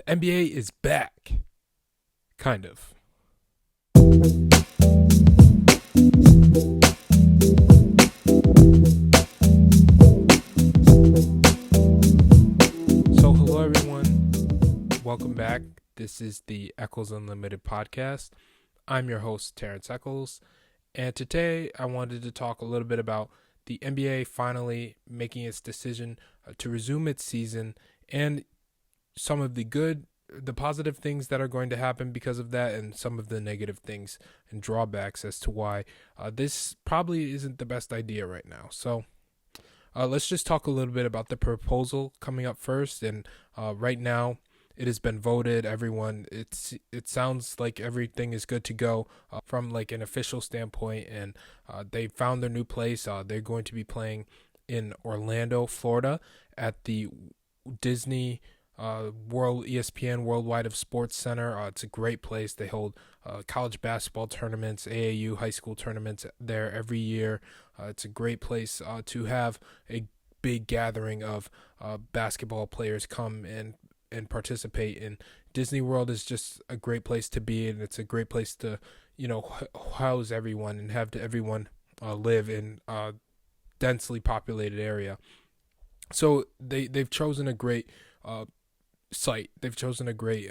The NBA is back. Kind of. So, hello everyone. Welcome back. This is the Echols Unlimited Podcast. I'm your host, Terrence Echols. And today I wanted to talk a little bit about the NBA finally making its decision to resume its season and some of the positive things that are going to happen because of that, and some of the negative things and drawbacks as to why this probably isn't the best idea right now. So let's just talk a little bit about the proposal coming up first. And right now it has been voted. It sounds like everything is good to go from like an official standpoint, and they found their new place. They're going to be playing in Orlando, Florida, at the Disney World ESPN Worldwide of Sports Center. It's a great place. They hold college basketball tournaments, AAU high school tournaments there every year. It's a great place to have a big gathering of basketball players come and participate in. Disney World is just a great place to be, and it's a great place to, house everyone and have everyone live in a densely populated area. So they've chosen a great site. They've chosen a great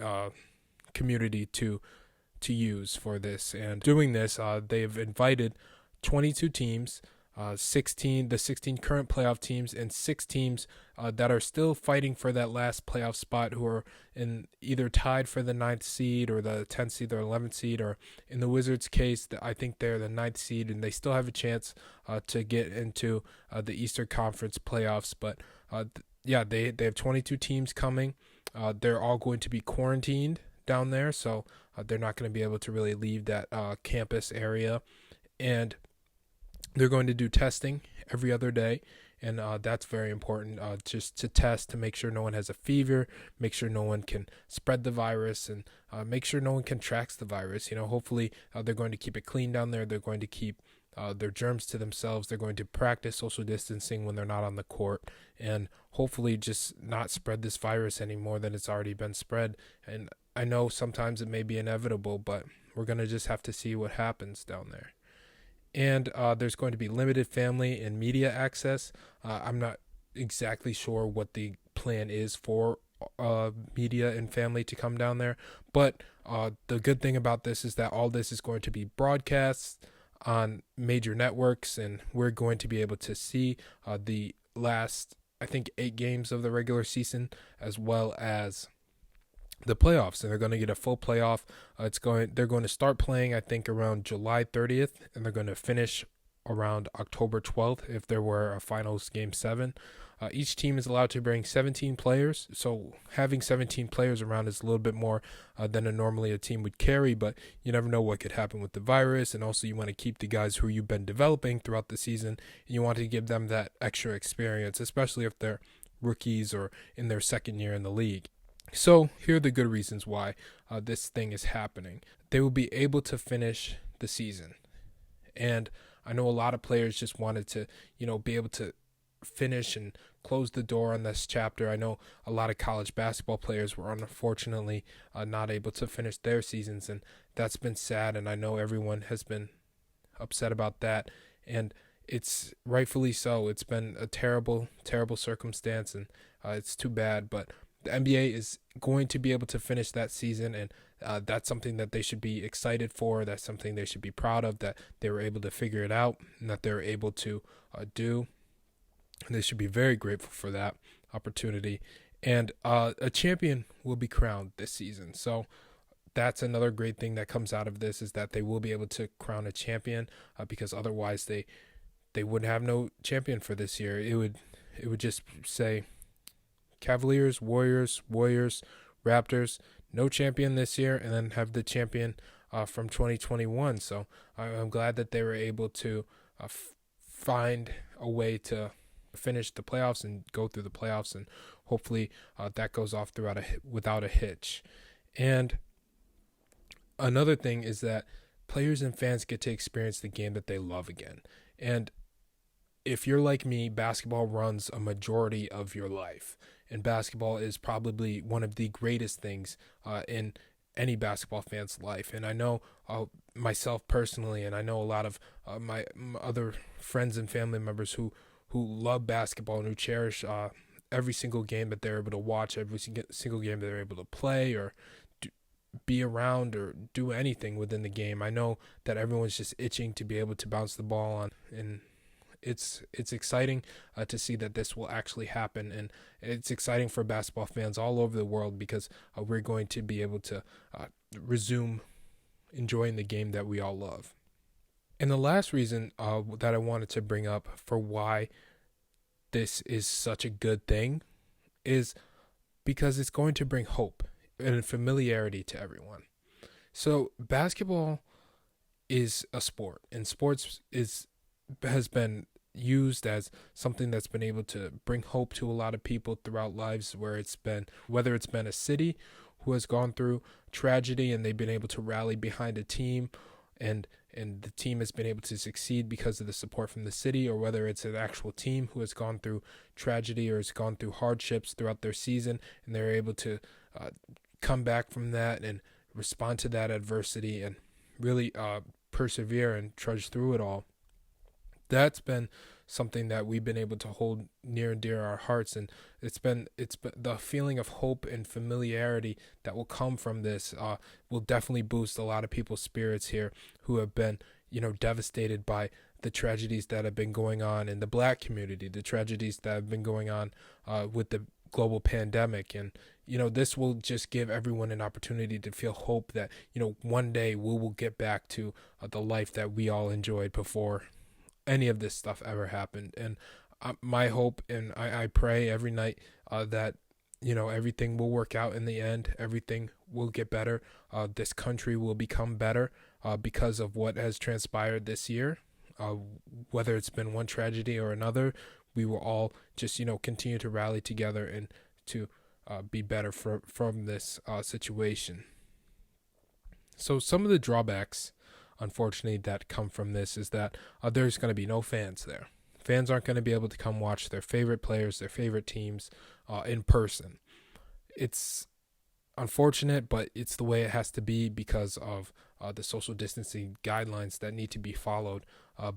community to use for this. And doing this, they've invited 22 teams, the 16 current playoff teams, and 6 teams that are still fighting for that last playoff spot, who are in either tied for the 9th seed or the 10th seed or 11th seed, or in the Wizards' case, I think they're the 9th seed, and they still have a chance to get into the Eastern Conference playoffs. But they have 22 teams coming. They're all going to be quarantined down there, so they're not going to be able to really leave that campus area. And they're going to do testing every other day, and that's very important, just to test to make sure no one has a fever, make sure no one can spread the virus, and make sure no one contracts the virus. Hopefully they're going to keep it clean down there. They're going to keep their germs to themselves. They're going to practice social distancing when they're not on the court, and hopefully just not spread this virus any more than it's already been spread. And I know sometimes it may be inevitable, but we're going to just have to see what happens down there. And there's going to be limited family and media access. I'm not exactly sure what the plan is for media and family to come down there. But the good thing about this is that all this is going to be broadcast on major networks, and we're going to be able to see the last, I think, 8 games of the regular season, as well as the playoffs. And they're going to get a full playoff. They're going to start playing, I think, around July 30th, and they're going to finish around October 12th if there were a finals game 7. Each team is allowed to bring 17 players, so having 17 players around is a little bit more than normally a team would carry, but you never know what could happen with the virus. And also you want to keep the guys who you've been developing throughout the season, and you want to give them that extra experience, especially if they're rookies or in their second year in the league. So here are the good reasons why this thing is happening. They will be able to finish the season. And I know a lot of players just wanted to, be able to finish and close the door on this chapter. I know a lot of college basketball players were unfortunately not able to finish their seasons, and that's been sad. And I know everyone has been upset about that, and it's rightfully so. It's been a terrible, terrible circumstance, and it's too bad, but the NBA is going to be able to finish that season, and that's something that they should be excited for. That's something they should be proud of, that they were able to figure it out and that they were able to do. And they should be very grateful for that opportunity. And a champion will be crowned this season. So that's another great thing that comes out of this, is that they will be able to crown a champion, because otherwise they wouldn't have no champion for this year. It would just say Cavaliers, Warriors, Raptors, no champion this year, and then have the champion from 2021. So I'm glad that they were able to find a way to finish the playoffs and go through the playoffs, and hopefully that goes off without a hitch. And another thing is that players and fans get to experience the game that they love again. And if you're like me, basketball runs a majority of your life. and basketball is probably one of the greatest things in any basketball fan's life. And I know myself personally, and I know a lot of my other friends and family members who love basketball and who cherish every single game that they're able to watch, every single game that they're able to play or be around or do anything within the game. I know that everyone's just itching to be able to bounce the ball on, and it's exciting to see that this will actually happen, and it's exciting for basketball fans all over the world because we're going to be able to resume enjoying the game that we all love. And the last reason that I wanted to bring up for why this is such a good thing is because it's going to bring hope and familiarity to everyone. So basketball is a sport, and sports has been used as something that's been able to bring hope to a lot of people throughout lives, whether it's been a city who has gone through tragedy and they've been able to rally behind a team, and the team has been able to succeed because of the support from the city, or whether it's an actual team who has gone through tragedy or has gone through hardships throughout their season, and they're able to come back from that and respond to that adversity and really persevere and trudge through it all. That's been something that we've been able to hold near and dear to our hearts, and it's been the feeling of hope and familiarity that will come from this will definitely boost a lot of people's spirits here who have been devastated by the tragedies that have been going on in the Black community, the tragedies that have been going on with the global pandemic. And this will just give everyone an opportunity to feel hope that one day we will get back to the life that we all enjoyed before any of this stuff ever happened. And my hope, and I pray every night that everything will work out in the end. Everything will get better. This country will become better because of what has transpired this year. Whether it's been one tragedy or another, we will all just continue to rally together and to be better from this situation. So some of the drawbacks, unfortunately, that come from this is that there's going to be no fans there. Fans aren't going to be able to come watch their favorite players, their favorite teams in person. It's unfortunate, but it's the way it has to be because of the social distancing guidelines that need to be followed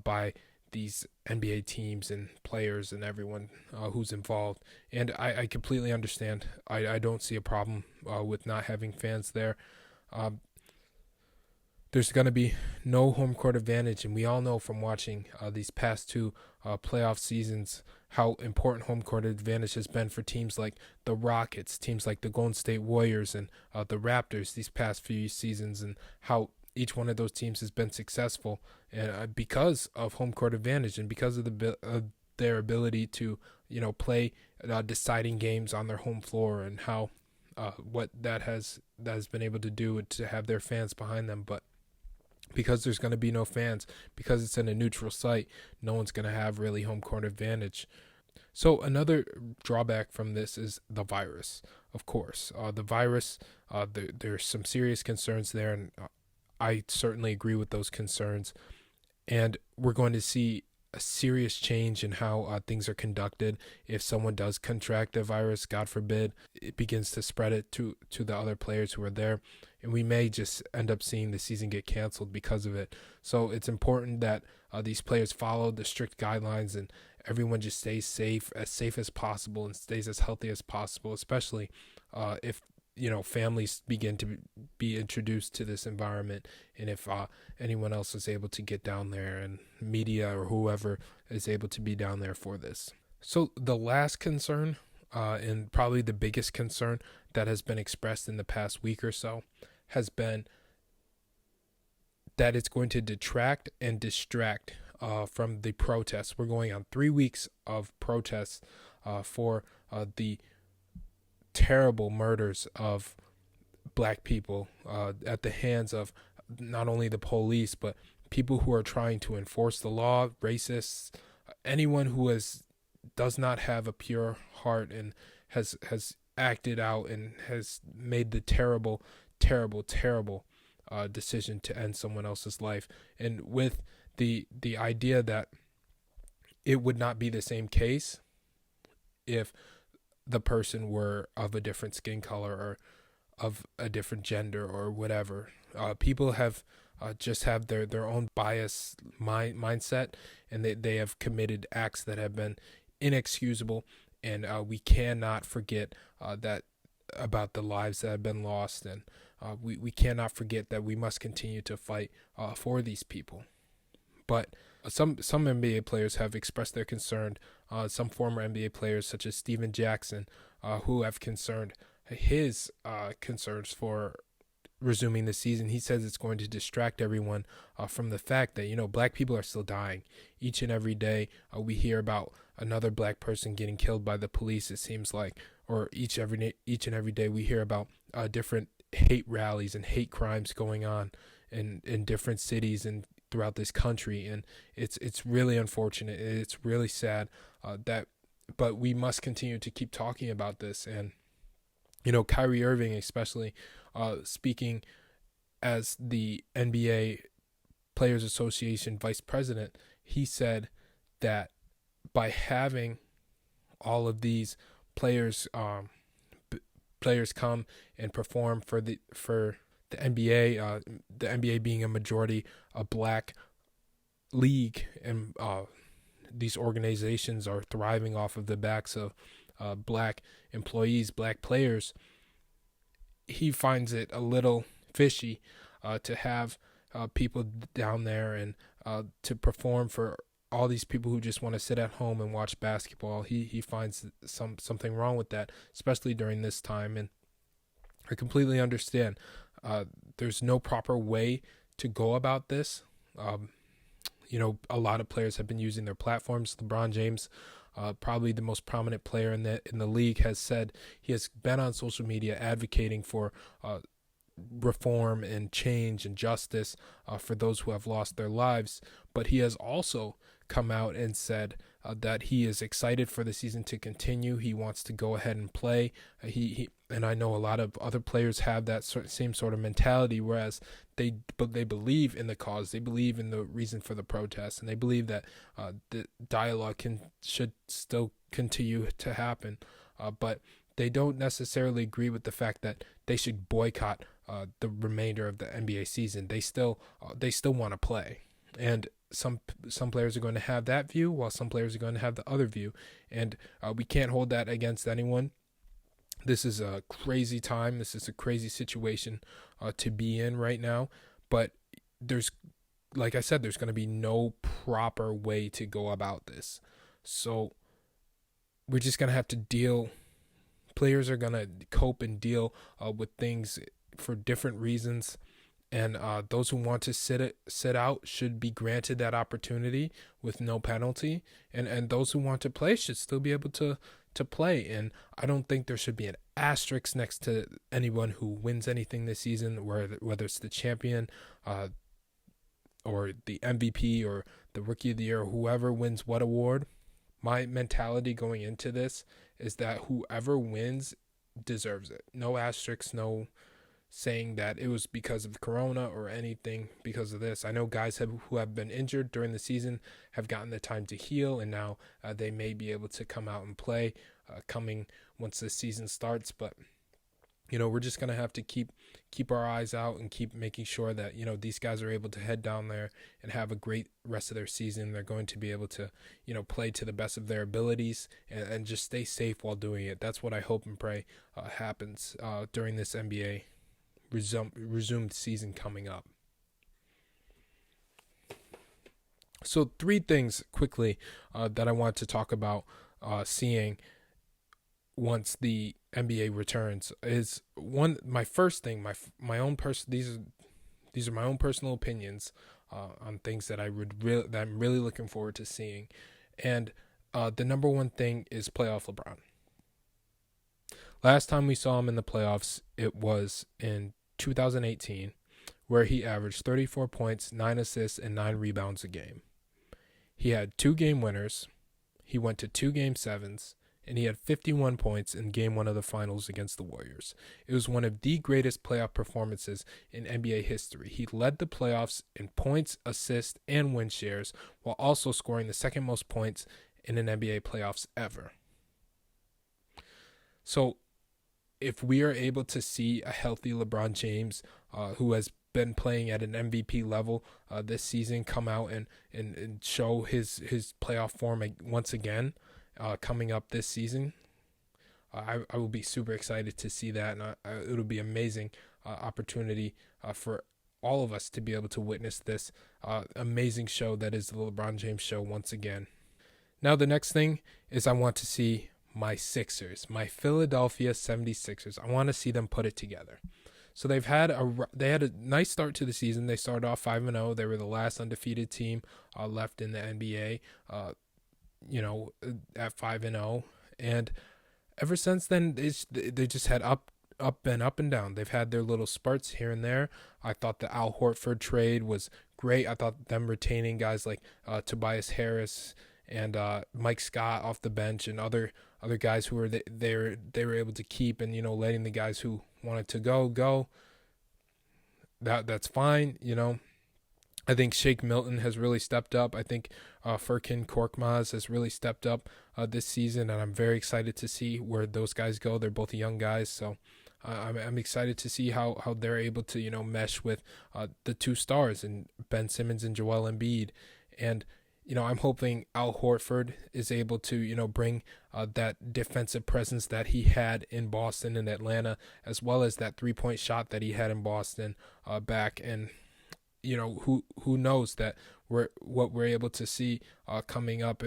by these NBA teams and players and everyone who's involved. And I completely understand. I don't see a problem with not having fans there. There's going to be no home court advantage, and we all know from watching these past two playoff seasons how important home court advantage has been for teams like the Rockets, teams like the Golden State Warriors, and the Raptors these past few seasons, and how each one of those teams has been successful because of home court advantage and because of their ability to play deciding games on their home floor, and how what that has been able to do to have their fans behind them. But because there's going to be no fans, because it's in a neutral site, no one's going to have really home court advantage. So another drawback from this is the virus, of course. The virus, there's some serious concerns there, and I certainly agree with those concerns. And we're going to see a serious change in how things are conducted. If someone does contract the virus, God forbid, it begins to spread it to the other players who are there, and we may just end up seeing the season get canceled because of it. So it's important that these players follow the strict guidelines and everyone just stays safe as possible, and stays as healthy as possible, especially if families begin to be introduced to this environment, and if anyone else is able to get down there, and media or whoever is able to be down there for this. So the last concern, and probably the biggest concern that has been expressed in the past week or so, has been that it's going to detract and distract from the protests. We're going on 3 weeks of protests for the terrible murders of Black people at the hands of not only the police, but people who are trying to enforce the law, racists, anyone who does not have a pure heart and has acted out and has made the terrible decision to end someone else's life. And with the idea that it would not be the same case if the person were of a different skin color or of a different gender or whatever. People have just have their own bias mindset, and they have committed acts that have been inexcusable, and we cannot forget that about the lives that have been lost, and we cannot forget that we must continue to fight for these people. But some NBA players have expressed their concern. Some former NBA players, such as Steven Jackson, who have concerned his concerns for resuming the season. He says it's going to distract everyone from the fact that, black people are still dying. Each and every day we hear about another black person getting killed by the police, it seems like, or each and every day we hear about different hate rallies and hate crimes going on in different cities and throughout this country, and it's really unfortunate. It's really sad but we must continue to keep talking about this. And Kyrie Irving, especially speaking as the NBA Players Association vice president, he said that by having all of these players come and perform for the NBA, the NBA being a majority a black league, and these organizations are thriving off of the backs of black employees, black players. He finds it a little fishy to have people down there and to perform for all these people who just want to sit at home and watch basketball. He finds something wrong with that, especially during this time. And I completely understand. There's no proper way to go about this. A lot of players have been using their platforms. LeBron James, probably the most prominent player in the league, has said he has been on social media advocating for reform and change and justice for those who have lost their lives. But he has also come out and said that he is excited for the season to continue. He wants to go ahead and play. And I know a lot of other players have that same sort of mentality, whereas they believe in the cause, they believe in the reason for the protest, and they believe that the dialogue should still continue to happen. But they don't necessarily agree with the fact that they should boycott the remainder of the NBA season. They still want to play, and some players are going to have that view, while some players are going to have the other view, and we can't hold that against anyone. This is a crazy time. This is a crazy situation to be in right now. But like I said, there's going to be no proper way to go about this. So we're just going to have to deal. Players are going to cope and deal with things for different reasons. And those who want to sit out should be granted that opportunity with no penalty. And those who want to play should still be able to play. And I don't think there should be an asterisk next to anyone who wins anything this season, whether it's the champion or the MVP or the Rookie of the Year, or whoever wins what award. My mentality going into this is that whoever wins deserves it. No asterisks, no saying that it was because of Corona or anything because of this. I know guys who have been injured during the season have gotten the time to heal, and now they may be able to come out and play coming once the season starts. But we're just going to have to keep our eyes out and keep making sure that these guys are able to head down there and have a great rest of their season. They're going to be able to play to the best of their abilities and just stay safe while doing it. That's what I hope and pray happens during this NBA resumed season coming up. So 3 things quickly that I want to talk about seeing once the NBA returns is one. My first thing, my own these are my own personal opinions on things that that I'm really looking forward to seeing, and the number one thing is playoff LeBron. Last time we saw him in the playoffs, it was in 2018, where he averaged 34 points, 9 assists, and 9 rebounds a game. He had 2 game winners. He went to 2 game 7s, and he had 51 points in game 1 of the finals against the Warriors. It was one of the greatest playoff performances in NBA history. He led the playoffs in points, assists, and win shares, while also scoring the second most points in an NBA playoffs ever. So if we are able to see a healthy LeBron James, who has been playing at an MVP level this season, come out and show his playoff form once again coming up this season, I will be super excited to see that, and it'll be amazing opportunity for all of us to be able to witness this amazing show that is the LeBron James show once again. Now the next thing is I want to see my Sixers, my Philadelphia 76ers. I want to see them put it together. So they had a nice start to the season. They started off 5-0. They were the last undefeated team left in the NBA, at 5-0. And ever since then, they just had up and down. They've had their little spurts here and there. I thought the Al Horford trade was great. I thought them retaining guys like Tobias Harris and Mike Scott off the bench and other guys who they were able to keep, and letting the guys who wanted to go. That's fine. I think Shake Milton has really stepped up. I think Furkan Korkmaz has really stepped up this season, and I'm very excited to see where those guys go. They're both young guys, so I'm excited to see how they're able to mesh with the two stars and Ben Simmons and Joel Embiid. And I'm hoping Al Horford is able to bring that defensive presence that he had in Boston and Atlanta, as well as that 3-point shot that he had in Boston back. And who knows that what we're able to see coming up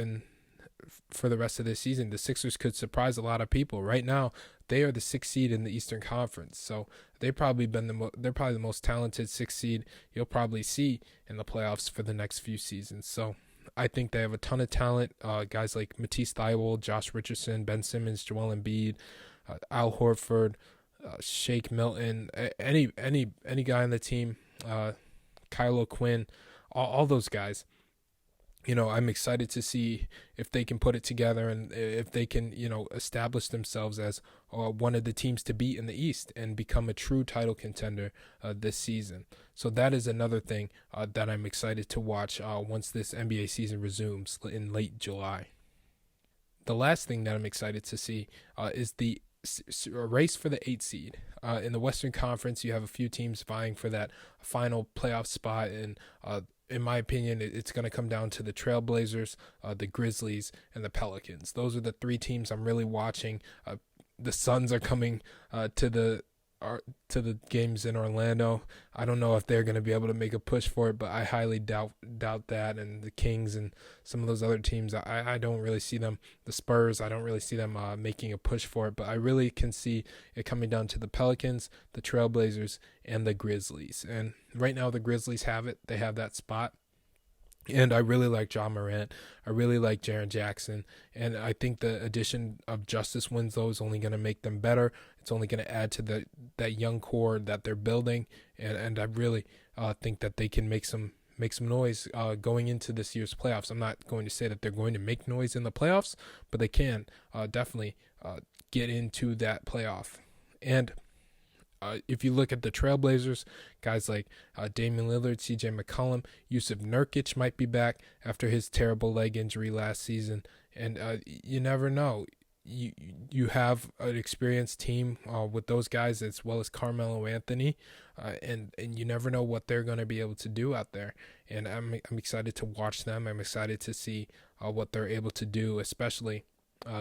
for the rest of this season. The Sixers could surprise a lot of people. Right now, they are the 6th seed in the Eastern Conference, so they're probably the most talented 6th seed you'll probably see in the playoffs for the next few seasons. So I think they have a ton of talent. Guys like Matisse Thybulle, Josh Richardson, Ben Simmons, Joel Embiid, Al Horford, Shake Milton, any guy on the team, Kylo Quinn, all those guys. I'm excited to see if they can put it together and if they can, establish themselves as one of the teams to beat in the East and become a true title contender this season. So that is another thing that I'm excited to watch once this NBA season resumes in late July. The last thing that I'm excited to see is the race for the 8th seed. In the Western Conference, you have a few teams vying for that final playoff spot, and in my opinion, it's going to come down to the Trailblazers, the Grizzlies, and the Pelicans. Those are the 3 teams I'm really watching. The Suns are coming to the games in Orlando. I don't know if they're going to be able to make a push for it, but I highly doubt that. And the Kings and some of those other teams, I don't really see them. The Spurs, I don't really see them making a push for it, but I really can see it coming down to the Pelicans, the Trailblazers, and the Grizzlies. And right now the Grizzlies have it. They have that spot. And I really like John Morant. I really like Jaren Jackson. And I think the addition of Justice Winslow is only going to make them better. It's only going to add to that young core that they're building. And I really think that they can make some noise going into this year's playoffs. I'm not going to say that they're going to make noise in the playoffs, but they can definitely get into that playoff. And if you look at the Trailblazers, guys like Damian Lillard, CJ McCollum, Yusuf Nurkic might be back after his terrible leg injury last season. And you never know. You have an experienced team with those guys, as well as Carmelo Anthony, and you never know what they're going to be able to do out there. And I'm excited to watch them. I'm excited to see what they're able to do, especially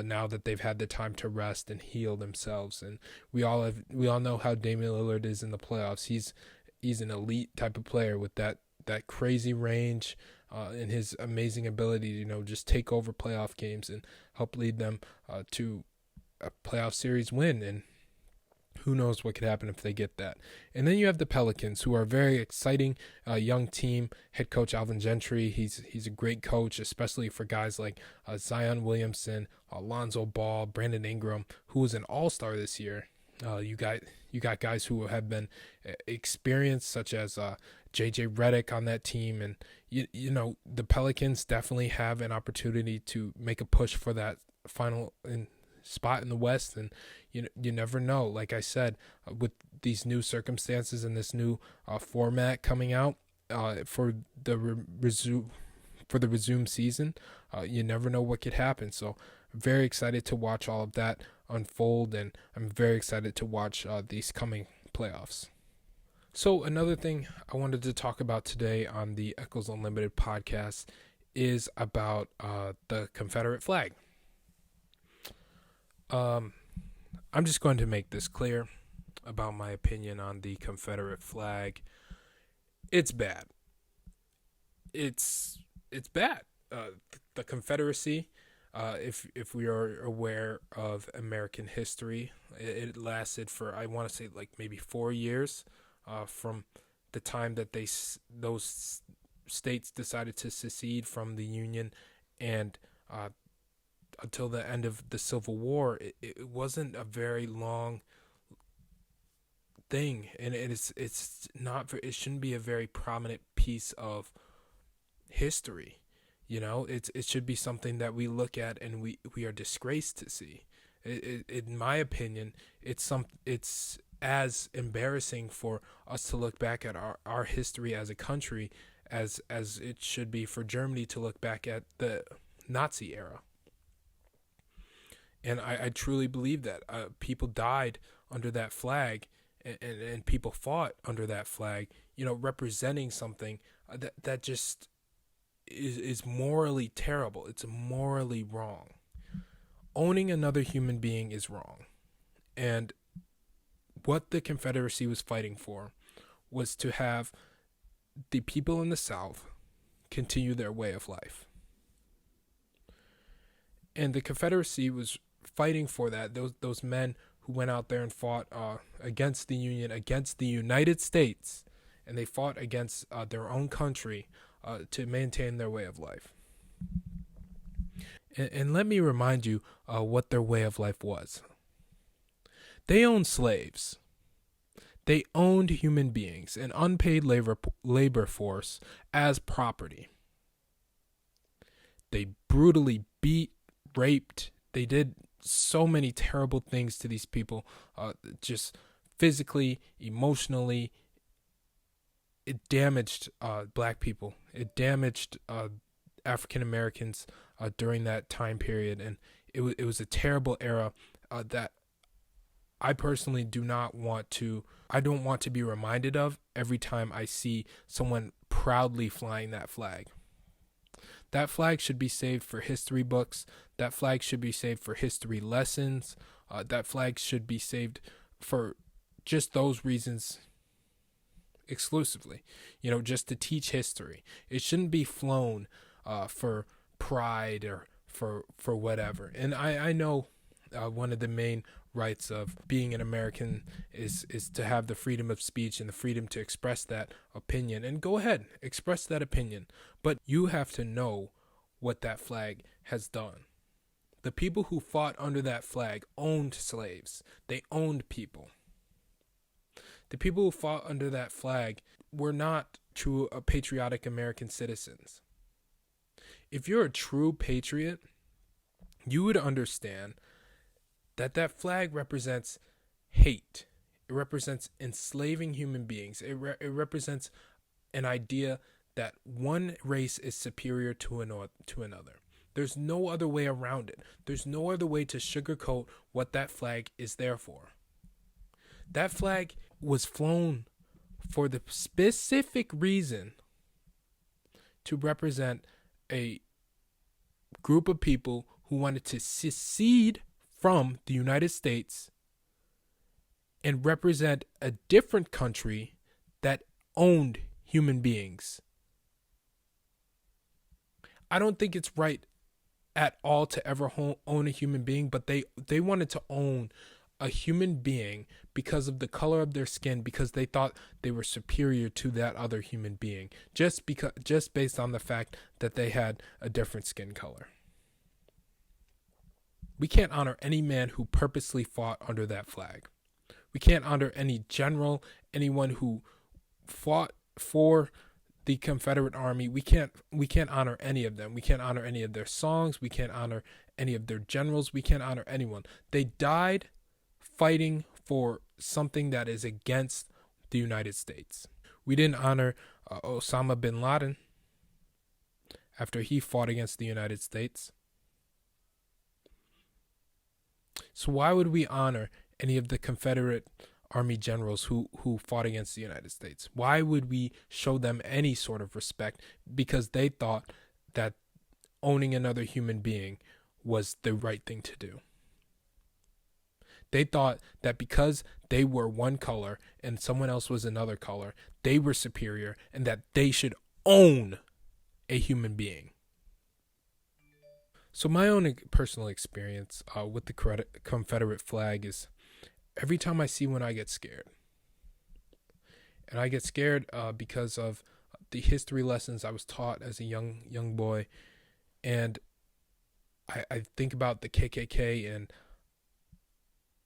now that they've had the time to rest and heal themselves. And we all know how Damian Lillard is in the playoffs. He's an elite type of player with that crazy range and his amazing ability to just take over playoff games and help lead them to a playoff series win. And who knows what could happen if they get that. And then you have the Pelicans, who are a very exciting young team. Head coach Alvin Gentry, he's a great coach, especially for guys like Zion Williamson, Lonzo Ball, Brandon Ingram, who was an all-star this year. You got guys who have been experienced, such as JJ Redick on that team. And the Pelicans definitely have an opportunity to make a push for that final spot in the West. And you never know. Like I said, with these new circumstances and this new format coming out for the resume season, you never know what could happen. So very excited to watch all of that unfold, and I'm very excited to watch these coming playoffs. So another thing I wanted to talk about today on the Echols Unlimited podcast is about the Confederate flag. I'm just going to make this clear about my opinion on the Confederate flag. It's bad. It's bad. The Confederacy, if we are aware of American history, it lasted for, I want to say, like maybe 4 years, from the time that those states decided to secede from the Union, and until the end of the Civil War. It wasn't a very long thing, and it's not. It shouldn't be a very prominent piece of history. It should be something that we look at and we are disgraced to see. In my opinion, it's as embarrassing for us to look back at our history as a country as it should be for Germany to look back at the Nazi era. And I truly believe that people died under that flag, and people fought under that flag, representing something that just is morally terrible. It's morally wrong. Owning another human being is wrong. And what the Confederacy was fighting for was to have the people in the South continue their way of life. And the Confederacy was fighting for that. Those men who went out there and fought against the Union, against the United States, and they fought against their own country to maintain their way of life. And let me remind you what their way of life was. They owned slaves. They owned human beings, an unpaid labor force, as property. They brutally beat, raped. They did so many terrible things to these people, just physically, emotionally. It damaged black people. It damaged African Americans during that time period, and it was a terrible era that I personally don't want to be reminded of every time I see someone proudly flying that flag. That flag should be saved for history books. That flag should be saved for history lessons. That flag should be saved for just those reasons exclusively, just to teach history. It shouldn't be flown for pride or for whatever. And I know one of the main rights of being an American is to have the freedom of speech and the freedom to express that opinion. And go ahead, express that opinion. But you have to know what that flag has done. The people who fought under that flag owned slaves. They owned people. The people who fought under that flag were not true patriotic American citizens. If you're a true patriot, you would understand that flag represents hate. It represents enslaving human beings. It represents an idea that one race is superior to another. There's no other way around it. There's no other way to sugarcoat what that flag is there for. That flag was flown for the specific reason to represent a group of people who wanted to secede from the United States and represent a different country that owned human beings. I don't think it's right at all to ever own a human being, but they wanted to own a human being because of the color of their skin, because they thought they were superior to that other human being, just based on the fact that they had a different skin color. We can't honor any man who purposely fought under that flag. We can't honor any general, anyone who fought for the Confederate Army. We can't honor any of them. We can't honor any of their songs. We can't honor any of their generals. We can't honor anyone. They died fighting for something that is against the United States. We didn't honor Osama bin Laden after he fought against the United States. So why would we honor any of the Confederate Army generals who fought against the United States? Why would we show them any sort of respect because they thought that owning another human being was the right thing to do? They thought that because they were one color and someone else was another color, they were superior and that they should own a human being. So my own personal experience with the Confederate flag is every time I see one, I get scared. And I get scared because of the history lessons I was taught as a young boy. And I think about the KKK, and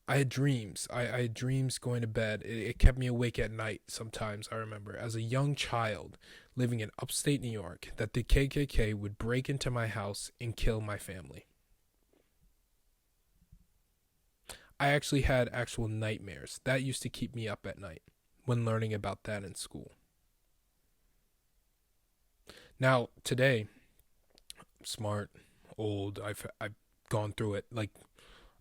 I had dreams. I had dreams going to bed. It kept me awake at night sometimes, I remember, as a young child living in upstate New York, that the KKK would break into my house and kill my family. I actually had actual nightmares. That used to keep me up at night when learning about that in school. Now, today, I'm smart, old, I've gone through it. Like,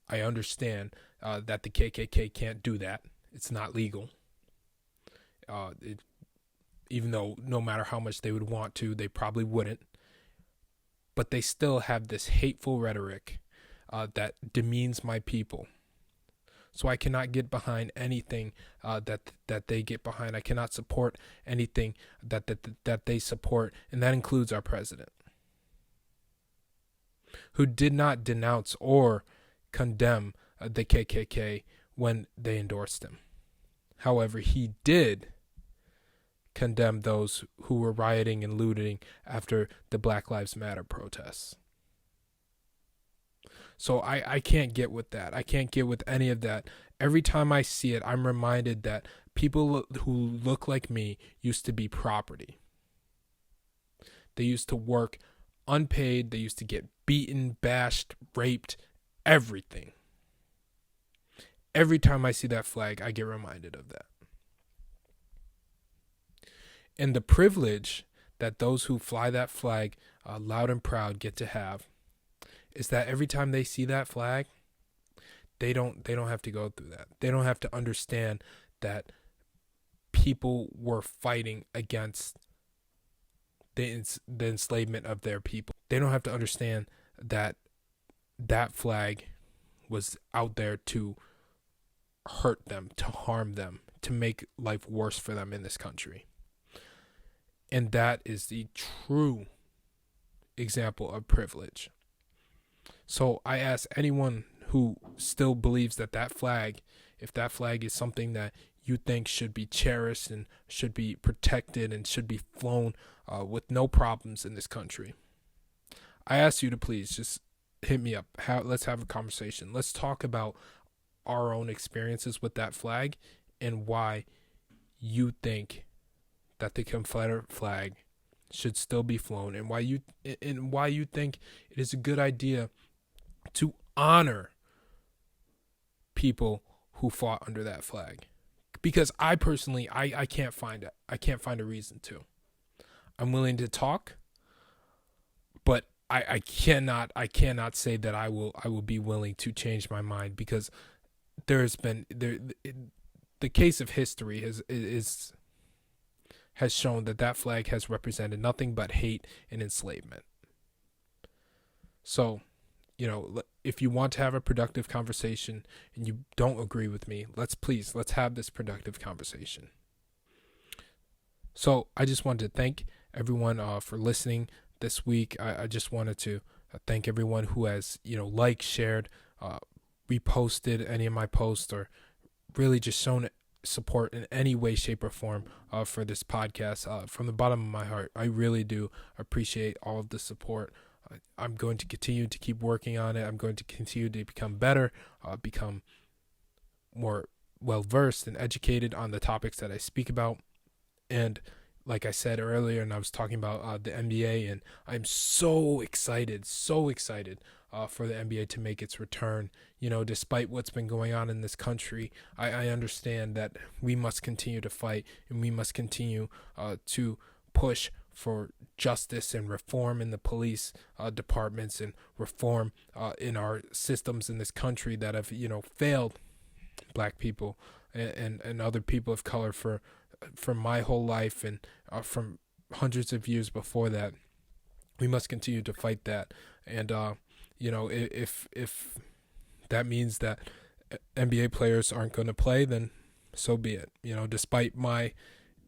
I understand that the KKK can't do that. It's not legal. Even though no matter how much they would want to, they probably wouldn't. But they still have this hateful rhetoric that demeans my people. So I cannot get behind anything that they get behind. I cannot support anything that they support, and that includes our president, who did not denounce or condemn the KKK when they endorsed him. However, he did condemn those who were rioting and looting after the Black Lives Matter protests. So I can't get with that. I can't get with any of that. Every time I see it, I'm reminded that people who look like me used to be property. They used to work unpaid. They used to get beaten, bashed, raped, everything. Every time I see that flag, I get reminded of that. And the privilege that those who fly that flag loud and proud get to have is that every time they see that flag, they don't have to go through that. They don't have to understand that people were fighting against the enslavement of their people. They don't have to understand that that flag was out there to hurt them, to harm them, to make life worse for them in this country. And that is the true example of privilege. So I ask anyone who still believes that flag, if that flag is something that you think should be cherished and should be protected and should be flown with no problems in this country, I ask you to please just hit me up. Let's have a conversation. Let's talk about our own experiences with that flag and why you think that the Confederate flag should still be flown, and why you think it is a good idea to honor people who fought under that flag. Because I personally, I can't find it. I can't find a reason to. I'm willing to talk, but I cannot say that I will be willing to change my mind, because there's been the case of history has shown that flag has represented nothing but hate and enslavement. So, if you want to have a productive conversation and you don't agree with me, let's have this productive conversation. So I just wanted to thank everyone for listening this week. I just wanted to thank everyone who has, liked, shared, reposted any of my posts, or really just shown support in any way, shape, or form for this podcast. From the bottom of my heart, I really do appreciate all of the support. I'm going to continue to keep working on it. I'm going to continue to become better, become more well-versed and educated on the topics that I speak about. And like I said earlier, and I was talking about the NBA, and I'm so excited for the NBA to make its return. Despite what's been going on in this country, I understand that we must continue to fight, and we must continue to push justice and reform in the police departments and reform in our systems in this country that have, failed black people and other people of color for my whole life and from hundreds of years before that. We must continue to fight that. And, if that means that NBA players aren't going to play, then so be it. Despite my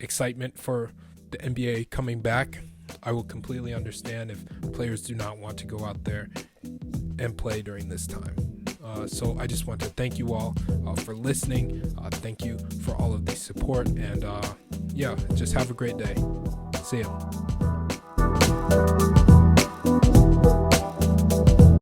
excitement for the NBA coming back, I will completely understand if players do not want to go out there and play during this time. So I just want to thank you all for listening. Thank you for all of the support. And just have a great day. See ya.